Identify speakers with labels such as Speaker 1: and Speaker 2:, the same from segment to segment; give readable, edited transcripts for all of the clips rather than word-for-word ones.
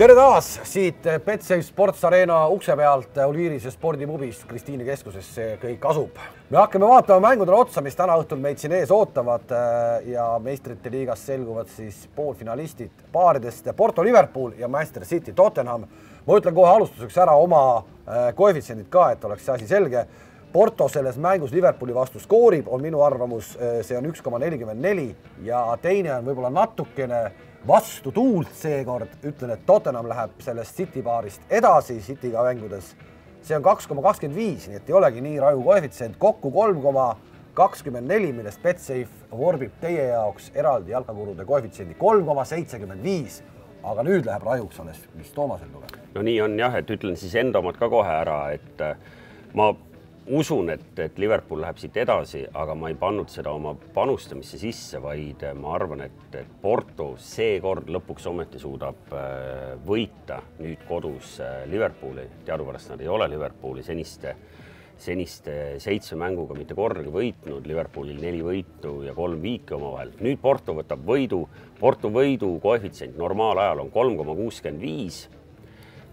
Speaker 1: Tere taas siit Betsafe Sports Arena ukse pealt Oliirise spordipubist Kristiine keskuses see kõik asub. Me hakkame vaatama mängudele otsa, mis täna õhtul meid siin ees ootavad ja meistrite liigas selguvad siis poolfinalistid paaridest Porto Liverpool ja Manchester City Tottenham. Ma ütlen kohe alustuseks ära oma koefitsiendid ka, et oleks see asi selge. Porto selles mängus Liverpooli vastu skoorib, on minu arvamus, see on 1,44 ja teine on võib-olla natukene vastu tuult seekord, ütlen, et Tottenham läheb sellest City paarist edasi Cityga mängudes. See on 2,25, nii et ei olegi nii raju koefitsient. Kokku 3,24, millest Betsafe vorbib teie jaoks eraldi jalkakurude koefitsiendi 3,75. Aga nüüd läheb rajuks alles, mis Toomasel tuleb.
Speaker 2: No nii on jah, et ütlen siis enda omad ka kohe ära, et ma usun, et Liverpool läheb siit edasi, aga ma ei pannud seda oma panustamisse sisse, vaid ma arvan, et Porto seekord lõpuks ometi suudab võita nüüd kodus Liverpooli. Teadupärast nad ei ole Liverpooli seniste 7 mänguga mitte kordagi võitnud, Liverpoolil 4 võitu ja 3 viiki omavahel. Nüüd Porto võtab võidu, Porto võidu koefitsient normaalajal on 3,65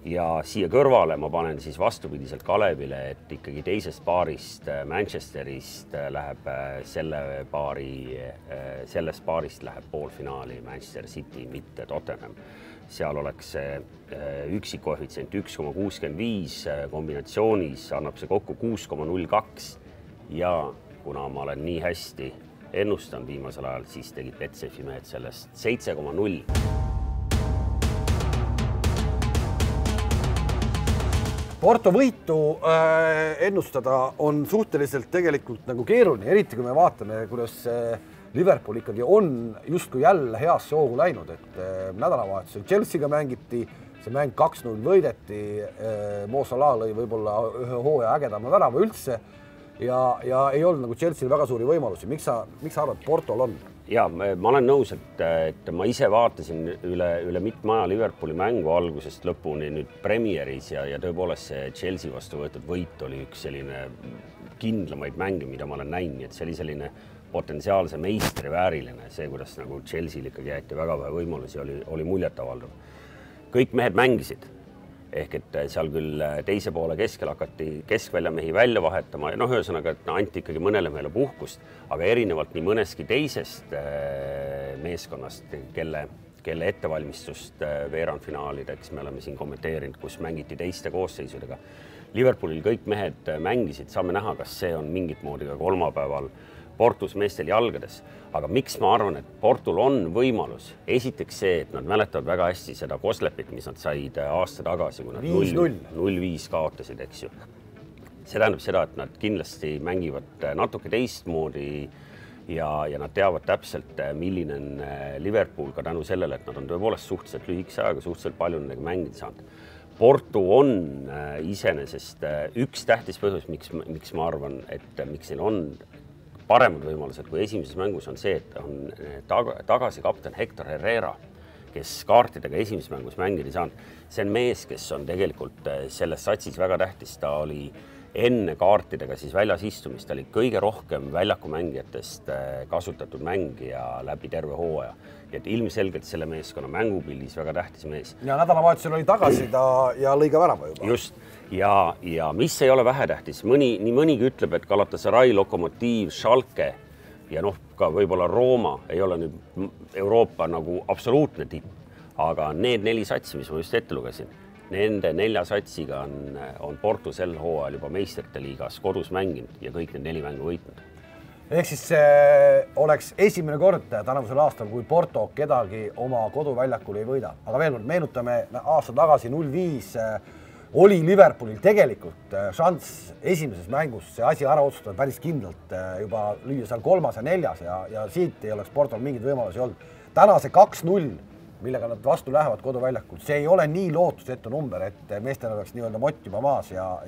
Speaker 2: ja siia kõrvale ma panen siis vastupidiselt Kalevile, et ikkagi teisest paarist Manchesterist läheb sellest paarist läheb poolfinaali Manchester City, mitte Tottenham. Seal oleks üksik koefitsient 1,65, kombinatsioonis annab see kokku 6,02 ja kuna ma olen nii hästi ennustanud viimasel ajal, siis tegid Betsafe'i mehed sellest 7,0.
Speaker 1: Porto võitu ennustada on suhteliselt tegelikult nagu keeruline, eriti kui me vaatame, kuidas Liverpool ikkagi on justkui jälle heasse hoogu läinud, et nädalavahetusel Chelsea'ga mängiti, see mäng 2-0 võideti, Mo Salah lõi võib-olla ühe hooaja ägedama värava üldse ja ei olnud nagu Chelsea'l väga suuri võimalusi. Miks sa arvad, Portol on?
Speaker 2: Ja, ma olen nõus, et ma ise vaatasin üle mitme aja Liverpooli mängu algusest lõpuni nüüd Premieris ja tõepoolest see Chelsea vastu võetud võit oli üks selline kindlamaid mänge, mida ma olen näinud, et see oli selline potentsiaalse meistri vääriline, see, kuidas nagu Chelsea'l ikkagi jäeti väga vähe võimalusi, oli muljetavaldav. Kõik mehed mängisid, ehk et seal küll teise poole keskel hakati keskväljamehi välja vahetama ja ühesõnaga, et anti ikkagi mõnele meile puhkust, aga erinevalt nii mõneski teisest meeskonnast, kelle ettevalmistust veerandfinaalideks me oleme siin kommenteerinud, kus mängiti teiste koosseisudega. Liverpoolil kõik mehed mängisid, saame näha, kas see on mingit moodi ka kolmapäeval Portus meestel jalgades. Aga miks ma arvan, et Portul on võimalus? Esiteks see, et nad mäletavad väga hästi seda Koslepit, mis nad said aasta tagasi, kui nad 0-5 kaotasid, eks ju. See tähendab seda, et nad kindlasti mängivad natuke teistmoodi ja nad teavad täpselt, milline on Liverpool ka tänu sellele, et nad on tõepoolest suhteliselt lühikese ajaga, suhteliselt palju nendega mängida saanud. Porto on iseenesest üks tähtis põhjus, miks ma arvan, et miks neil on paremad võimalused kui esimeses mängus on see, et on tagasi kapten Hector Herrera, kes kaartidega esimeses mängus mängida saanud. See on mees, kes on tegelikult selles satsis väga tähtis. Ta oli enne kaartidega siis väljas istumist, ta oli kõige rohkem väljakumängijatest kasutatud mängija läbi terve hooaja. Et ilmselgelt selle meeskonna mängupildis väga tähtis mees.
Speaker 1: Ja nädalavahetusel oli tagasi ta ja lõi ka värava juba.
Speaker 2: Just. Ja mis ei ole vähetähtis, nii mõnigi ütleb, et Galatasaray, Lokomotiiv, Schalke ja ka võib-olla Rooma ei ole nüüd Euroopa nagu absoluutne tipp, aga need 4 satsi, mis ma just ette lugesin, nende 4 satsiga on Porto sel hooajal juba meistrite liigas kodus mänginud ja kõik need 4 mängu võitnud.
Speaker 1: Ehk siis oleks esimene kord tänavusel aastal, kui Porto kedagi oma koduväljakul ei võida. Aga veel kord meenutame aasta tagasi 0-5 oli Liverpoolil tegelikult šanss esimeses mängus see asi ära otsustada päris kindlalt juba lüüa seal 3. ja 4. ja siit ei oleks Portol mingid võimalusi olnud. Täna see 2-0, millega nad vastu lähevad koduväljakul, see ei ole nii lootusetu number, et meestel oleks nii-öelda mott juba maas ja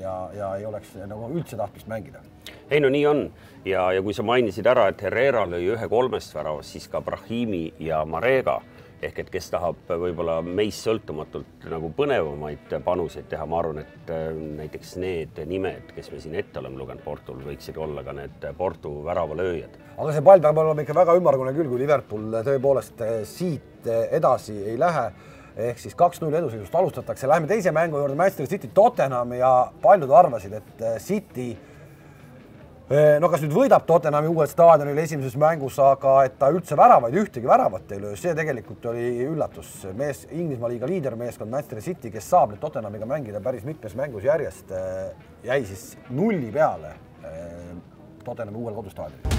Speaker 1: ei oleks nagu üldse tahtmist mängida.
Speaker 2: Ei, no nii on. Ja kui sa mainisid ära, et Herrera lõi 1 3 väravast, siis ka Brahimi ja Marega, ehk et kes tahab võib-olla meist sõltumatult nagu põnevamaid panuseid teha, ma arvan, et näiteks need nimed, kes me siin ette oleme lugenud Portul, võiksid olla ka need Portu väravalööjad.
Speaker 1: Aga see pall peab olema ikka väga ümmargune küll, kui Liverpool tõepoolest siit edasi ei lähe. ehk siis 2-0 eduseisust alustatakse. Läheme teise mängu juurde, Manchester City Tottenham ja paljud arvasid, et City kas nüüd võidab Tottenhami uuel staadionil esimeses mängus, aga et ta üldse ühtegi väravat ei löö, see tegelikult oli üllatus. Inglismaa liiga liider meeskond Manchester City, kes saab nüüd Tottenhamiga mängida päris mitmes mängus järjest, jäi siis 0 peale Tottenhami uuel kodustaadionil.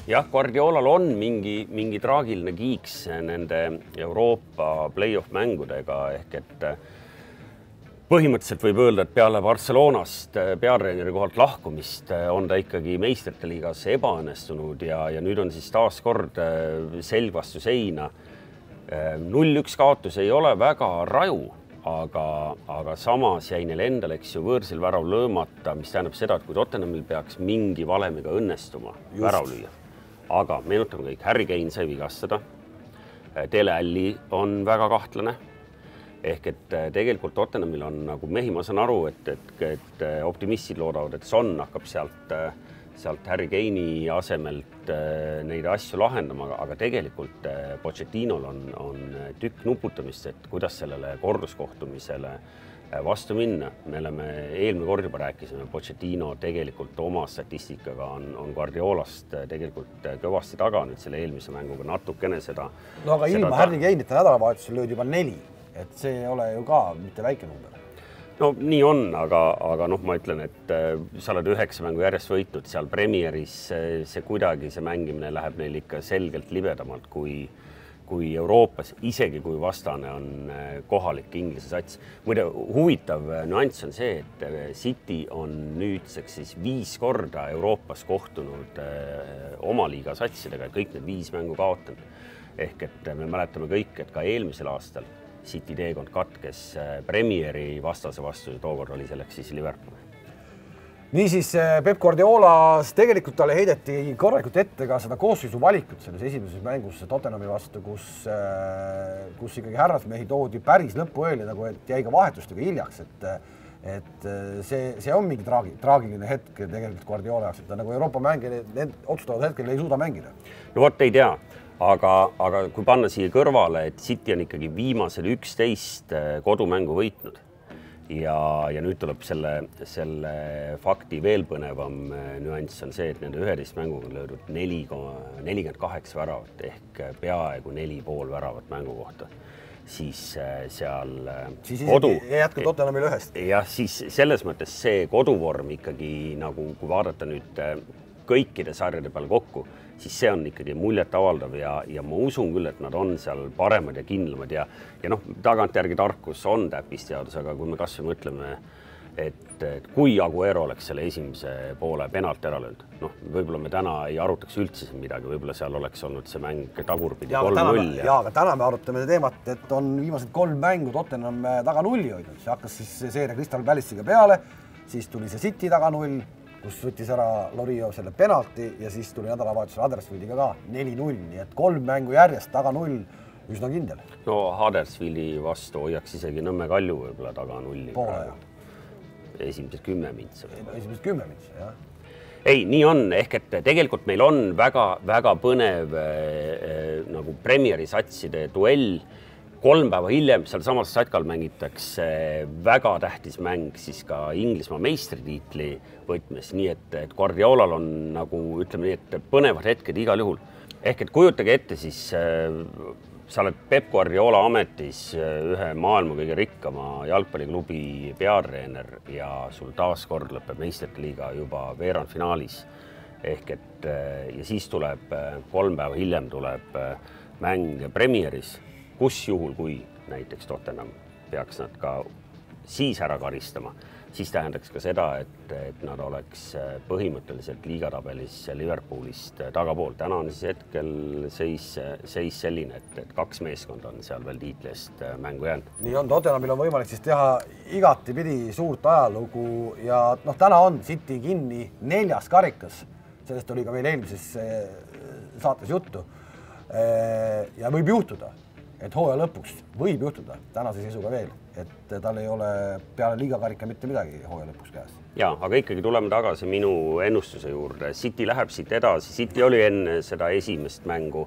Speaker 2: Jah, Guardiolal on mingi traagiline kiiks nende Euroopa play-off mängudega, ehk et põhimõtteliselt võib öelda, et peale Barcelonast peatreeneri kohalt lahkumist on ta ikkagi meistrite liigas ebaõnnestunud ja nüüd on siis taas kord selg vastu seina. 0-1 kaotus ei ole väga raju, aga samas jäi neil endal, eks ju, võõrsil värav löömata, mis tähendab seda, et kui Tottenhamil peaks mingi valemiga õnnestuma värav lüüa. Aga meenutame kõik, Harry Kane sai vigastada, Dele Alli on väga kahtlane, ehk et tegelikult Tottenhamil on nagu mehi, ma saan aru, et optimistid loodavad, et Son hakkab sealt Harry Kane'i asemelt neid asju lahendama, aga tegelikult Pochettinol on tükk nuputamist, et kuidas sellele korduskohtumisele vastu minna. Me oleme eelmine kord juba rääkisime, Pochettino tegelikult oma statistikaga on Guardiolast tegelikult kõvasti taga nüüd selle eelmise mänguga natukene seda.
Speaker 1: No aga ilma Harry Kane'ita nädalavahetusel löödi juba 4, et see ei ole ju ka mitte väike number.
Speaker 2: No nii on, aga ma ütlen, et sa oled 9 mängu järjest võitnud seal Premieris, see kuidagi see mängimine läheb neil ikka selgelt libedamalt kui Euroopas, isegi kui vastane on kohalik Inglise sats. Muide, huvitav nüanss on see, et City on nüüdseks siis 5 korda Euroopas kohtunud oma liiga satsidega, kõik need 5 mängu kaotanud. Ehk et me mäletame kõik, et ka eelmisel aastal City teekond katkes Premieri vastase vastu, tookord oli selleks siis Liverpool.
Speaker 1: Niisiis Pep Guardiolas tegelikult talle heideti korralikult ette ka seda koosseisu valikut selles esimeses mängus Tottenhami vastu, kus ikkagi härrasmehi toodi päris lõpuööli, nagu et jäi ka vahetustega hiljaks, et see on mingi traagiline hetk tegelikult Guardiola jaoks, et ta nagu Euroopa mänge need otsustavad hetkel ei suuda mängida.
Speaker 2: No vot ei tea, aga kui panna siia kõrvale, et City on ikkagi viimased 11 kodumängu võitnud, ja nüüd tuleb selle fakti veel põnevam nüanss on see, et nende 11 mänguga on löödud 48 väravat ehk peaaegu 4,5 väravat mängu kohta. Siis seal
Speaker 1: kodu ei jätku Tottenhamil ühest.
Speaker 2: Jah, siis selles mõttes see koduvorm ikkagi nagu, kui vaadata nüüd kõikide sarjade peale kokku, siis see on ikkagi muljet avaldav ja ma usun küll, et nad on seal paremad ja kindlamad ja tagantjärgi tarkus on täppisteadus, aga kui me kasvõi mõtleme, et kui Aguero oleks selle esimese poole penalt ära löönud, võib-olla me täna ei arutaks üldse siin midagi, võib-olla seal oleks olnud see mäng tagurpidi 3-0.
Speaker 1: Aga täna me arutame teemat, et on viimased 3 mängu Tottenham taga 0 hoidnud. See hakkas siis seeria Crystal Palace'iga peale, siis tuli see City taga 0, kus võttis ära Lorio selle penalti ja siis tuli nädalavahetusel Huddersfieldiga ka 4-0, nii et 3 mängu järjest taga 0, üsna kindel.
Speaker 2: No Huddersfieldi vastu hoiaks isegi Nõmme Kalju võib-olla taga 0.
Speaker 1: Poole.
Speaker 2: Esimesed 10 mintsa.
Speaker 1: Esimesed 10 mintsa, jah.
Speaker 2: Ei, nii on, ehk et tegelikult meil on väga põnev nagu Premieri satside duell. 3 päeva hiljem seal samas satkal mängitakse väga tähtis mäng siis ka Inglismaa meistritiitli võtmes, nii et Guardiolal on nagu, ütleme nii, et põnevad hetked igal juhul. Ehk et kujutage ette siis, sa oled Pep Guardiola ametis ühe maailma kõige rikkama jalgpalliklubi peatreener ja sul taas kord lõpeb meistrite liiga juba veerandfinaalis. Ehk et ja siis tuleb 3 päeva hiljem tuleb mäng Premieris, kus juhul, kui näiteks Tottenham peaks nad ka siis ära karistama, siis tähendaks ka seda, et nad oleks põhimõtteliselt liigatabelis Liverpoolist tagapool. Täna on siis hetkel seis selline, et 2 meeskond on seal veel tiitlist mängu jäänud.
Speaker 1: Nii on, Tottenhamil on võimalik siis teha igatipidi suurt ajalugu ja täna on City kinni 4. karikas. Sellest oli ka meil eelmises saates juttu. Ja võib juhtuda, et hooaja lõpuks võib juhtuda tänase seisuga veel, et tal ei ole peale liigakarika mitte midagi hooaja lõpuks käes.
Speaker 2: Ja, aga ikkagi tuleme tagasi minu ennustuse juurde. City läheb siit edasi. City oli enne seda esimest mängu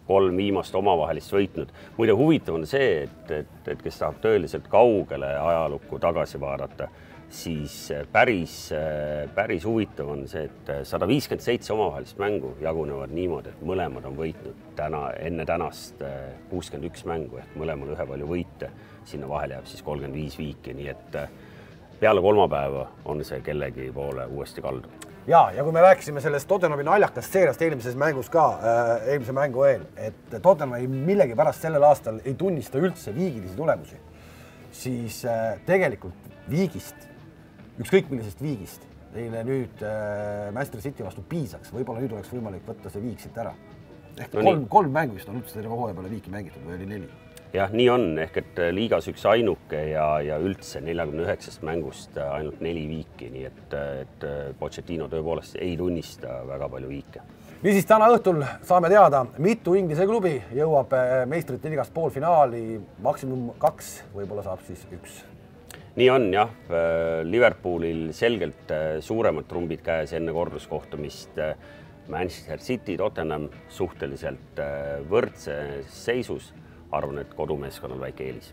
Speaker 2: 3 viimast omavahelist võitnud. Muide huvitav on see, et kes tahab tõeliselt kaugele ajalukku tagasi vaadata, siis päris huvitav on see, et 157 omavahelist mängu jagunevad niimoodi, et mõlemad on võitnud enne tänast 61 mängu ehk mõlemal ühe palju võite. Sinna vahel jääb siis 35 viiki, nii et peale kolmapäeva on see kellegi poole uuesti kaldu.
Speaker 1: Ja kui me rääkisime sellest Tottenhami naljakast seeriast eelmises mängus ka, eelmise mängu eel, et Tottenhami millegi pärast sellel aastal ei tunnista üldse viigilisi tulemusi, siis tegelikult viigist, ükskõik millisest viigist, neile nüüd Manchester City vastu piisaks. Võib-olla nüüd oleks võimalik võtta see viik siit ära. Ehk kolm mängu just on üldse terve hooaja peale viiki mängitud või oli 4.
Speaker 2: Jah, nii on, ehk et liigas üks ainuke ja üldse 49 mängust ainult 4 viiki, nii et Pochettino tõepoolest ei tunnista väga palju viike.
Speaker 1: Niisiis täna õhtul saame teada, mitu Inglise klubi jõuab meistrite ligast poolfinaali, maksimum 2, võib-olla saab siis 1.
Speaker 2: Nii on, jah. Liverpoolil selgelt suuremad trumbid käes enne korduskohtumist. Manchester City, Tottenham suhteliselt võrdse seisus. Arvan, et kodumeeskonnal väike eelis.